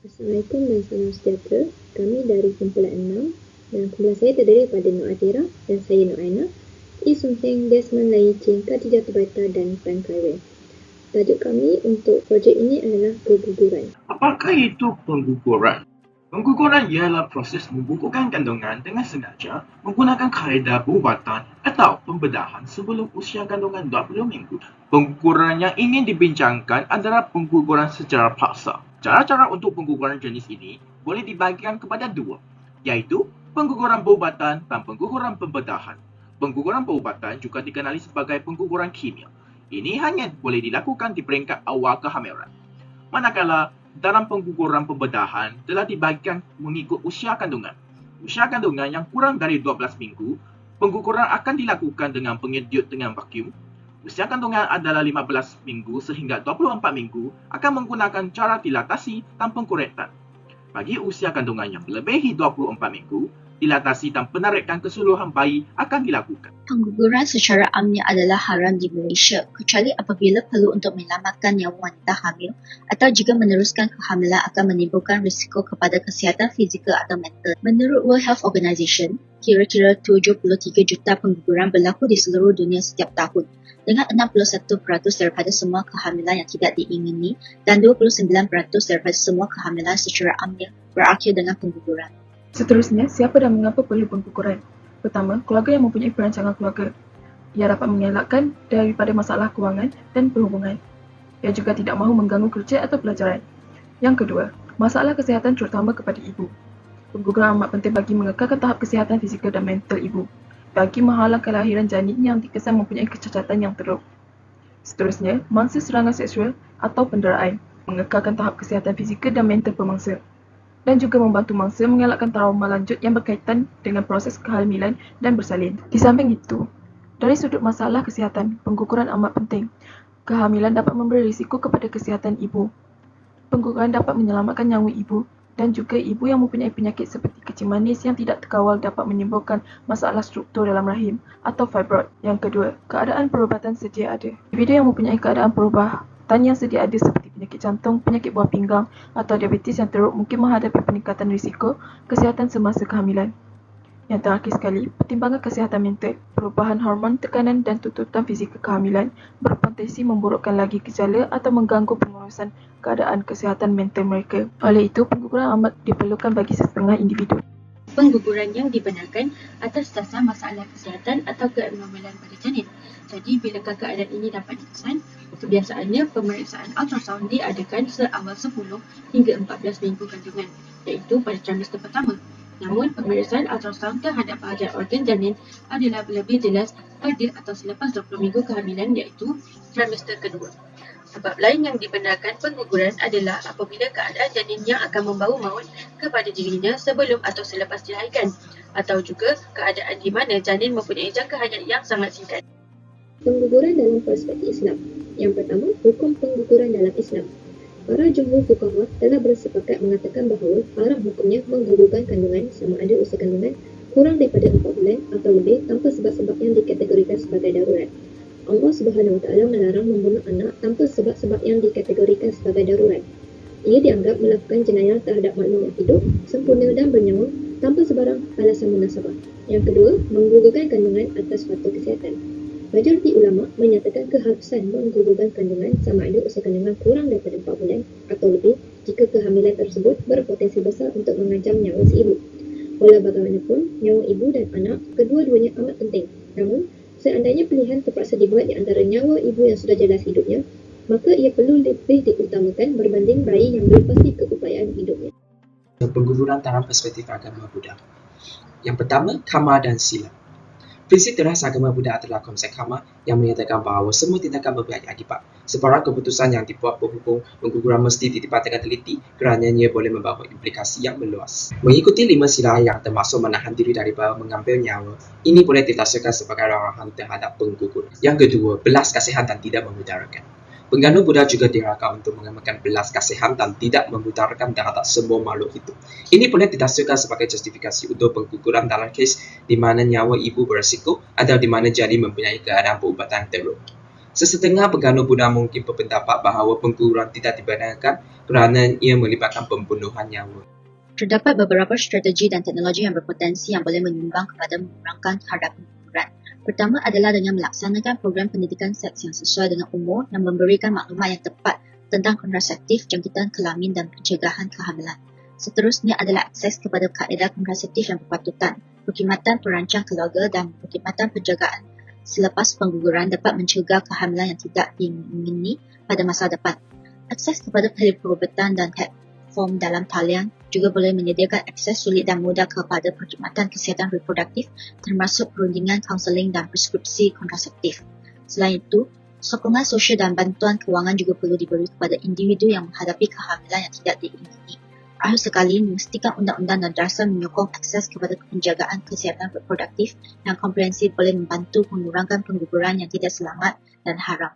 Assalamualaikum dan salam sejahtera. Kami dari kumpulan 6 dan kumpulan saya terdiri daripada Nur Adira dan saya Nur Aina, Isung Heng, Desmond Laicin, Khadijah Tubaita dan Tan Khairul. Tajuk kami untuk projek ini adalah keguguran. Apakah itu pengguguran? Pengguguran ialah proses menggugurkan kandungan dengan sengaja menggunakan kaedah perubatan atau pembedahan sebelum usia kandungan 20 minggu. Pengguguran yang ingin dibincangkan adalah pengguguran secara paksa. Cara-cara untuk pengguguran jenis ini boleh dibagikan kepada dua, iaitu pengguguran perubatan dan pengguguran pembedahan. Pengguguran perubatan juga dikenali sebagai pengguguran kimia. Ini hanya boleh dilakukan di peringkat awal kehamilan. Manakala dalam pengguguran pembedahan telah dibagikan mengikut usia kandungan. Usia kandungan yang kurang dari 12 minggu, pengguguran akan dilakukan dengan pengedut dengan vakum. Usia kandungan adalah 15 minggu sehingga 24 minggu akan menggunakan cara dilatasi dan pengkuretan. Bagi usia kandungan yang melebihi 24 minggu, dilatasi dan penarikan keseluruhan bayi akan dilakukan. Pengguguran secara amnya adalah haram di Malaysia kecuali apabila perlu untuk menyelamatkan nyawa wanita hamil atau jika meneruskan kehamilan akan menimbulkan risiko kepada kesihatan fizikal atau mental. Menurut World Health Organization, kira-kira 73 juta pengguguran berlaku di seluruh dunia setiap tahun dengan 61% daripada semua kehamilan yang tidak diingini dan 29% daripada semua kehamilan secara amnya berakhir dengan pengguguran. Seterusnya, siapa dan mengapa perlu pengguguran? Pertama, keluarga yang mempunyai perancangan keluarga. Ia dapat mengelakkan daripada masalah kewangan dan perhubungan. Ia juga tidak mahu mengganggu kerja atau pelajaran. Yang kedua, masalah kesihatan terutama kepada ibu. Pengguguran amat penting bagi mengekalkan tahap kesihatan fizikal dan mental ibu, bagi menghalang kelahiran janin yang dikesan mempunyai kecacatan yang teruk. Seterusnya, mangsa serangan seksual atau penderaan, mengekalkan tahap kesihatan fizikal dan mental pemangsa, dan juga membantu mangsa mengelakkan trauma lanjut yang berkaitan dengan proses kehamilan dan bersalin. Di samping itu, dari sudut masalah kesihatan, pengguguran amat penting. Kehamilan dapat memberi risiko kepada kesihatan ibu. Pengguguran dapat menyelamatkan nyawa ibu dan juga ibu yang mempunyai penyakit seperti kencing manis yang tidak terkawal dapat menimbulkan masalah struktur dalam rahim atau fibroid. Yang kedua, keadaan perubatan sedia ada. Individu yang mempunyai keadaan perubatan yang sedia ada seperti penyakit jantung, penyakit buah pinggang atau diabetes yang teruk mungkin menghadapi peningkatan risiko kesihatan semasa kehamilan. Yang terakhir sekali, pertimbangan kesihatan mental, perubahan hormon, tekanan dan tuntutan fizikal kehamilan berpotensi memburukkan lagi gejala atau mengganggu pengurusan keadaan kesihatan mental mereka. Oleh itu, pengguguran amat diperlukan bagi setengah individu. Pengguguran yang dibenarkan atas dasar masalah kesihatan atau keabnormalan pada janin. Jadi, bilakah keadaan ini dapat dikesan? Kebiasaannya, pemeriksaan ultrasound diadakan seawal 10 hingga 14 minggu kandungan, iaitu pada trimester pertama. Namun, pemeriksaan ultrasound terhadap bahagian organ janin adalah lebih jelas pada atau selepas 20 minggu kehamilan, iaitu trimester kedua. Sebab lain yang dibenarkan pengguguran adalah apabila keadaan janin yang akan membawa maut kepada dirinya sebelum atau selepas dilahirkan, atau juga keadaan di mana janin mempunyai jangka hayat yang sangat singkat. Pengguguran dalam perspektif Islam. Yang pertama, hukum pengguguran dalam Islam. Para jumhur fuqaha telah bersepakat mengatakan bahawa haram hukumnya menggugurkan kandungan sama ada usia kandungan kurang daripada 4 bulan atau lebih tanpa sebab-sebab yang dikategorikan sebagai darurat. Allah Subhanahu Wa Taala melarang membunuh anak tanpa sebab-sebab yang dikategorikan sebagai darurat. Ia dianggap melakukan jenayah terhadap makhluk yang hidup, sempurna dan bernyawa tanpa sebarang alasan munasabah. Yang kedua, menggugurkan kandungan atas faktor kesihatan. Majoriti ulama menyatakan keharusan menggugurkan kandungan sama ada usia kandungan kurang daripada 4 bulan atau lebih jika kehamilan tersebut berpotensi besar untuk mengancam nyawa si ibu. Walau bagaimanapun, nyawa ibu dan anak kedua-duanya amat penting. Namun, seandainya pilihan terpaksa dibuat di antara nyawa ibu yang sudah jelas hidupnya, maka ia perlu lebih diutamakan berbanding bayi yang belum pasti keupayaan hidupnya. Pengguguran dalam perspektif agama Buddha. Yang pertama, karma dan sila. Prinsip teras agama Buddha adalah konsep karma yang menyatakan bahawa semua tindakan mempunyai akibat. Sebarang keputusan yang dibuat berhubung pengguguran mesti ditipat dengan teliti kerana ia boleh membawa implikasi yang meluas. Mengikuti 5 sila yang termasuk menahan diri daripada mengambil nyawa, ini boleh ditafsirkan sebagai larangan terhadap penggugur. Yang kedua, belas kasihan dan tidak memudarakan. Pengganut Buddha juga dirancang untuk mengamalkan belas kasihan dan tidak memudarakan terhadap semua makhluk hidup. Ini boleh ditafsirkan sebagai justifikasi untuk pengguguran dalam kes di mana nyawa ibu berisiko atau di mana janin mempunyai keadaan perubatan teruk. Sesetengah pengganut Buddha mungkin berpendapat bahawa pengguguran tidak dibenarkan kerana ia melibatkan pembunuhan nyawa. Terdapat beberapa strategi dan teknologi yang berpotensi yang boleh menyumbang kepada mengurangkan kadar pengguguran. Pertama adalah dengan melaksanakan program pendidikan seks yang sesuai dengan umur dan memberikan maklumat yang tepat tentang kontraseptif, jangkitan kelamin dan pencegahan kehamilan. Seterusnya adalah akses kepada kaedah kontraseptif yang berpatutan. Perkhidmatan perancang keluarga dan perkhidmatan penjagaan selepas pengguguran dapat mencegah kehamilan yang tidak diingini pada masa depan. Akses kepada perubatan dan platform dalam talian juga boleh menyediakan akses sulit dan mudah kepada perkhidmatan kesihatan reproduktif termasuk perundingan kaunseling dan preskripsi kontraseptif. Selain itu, sokongan sosial dan bantuan kewangan juga perlu diberi kepada individu yang menghadapi kehamilan yang tidak diingini. Akhir sekali, memastikan undang-undang dan dasar menyokong akses kepada penjagaan kesihatan reproduktif yang komprehensif boleh membantu mengurangkan pengguguran yang tidak selamat dan haram.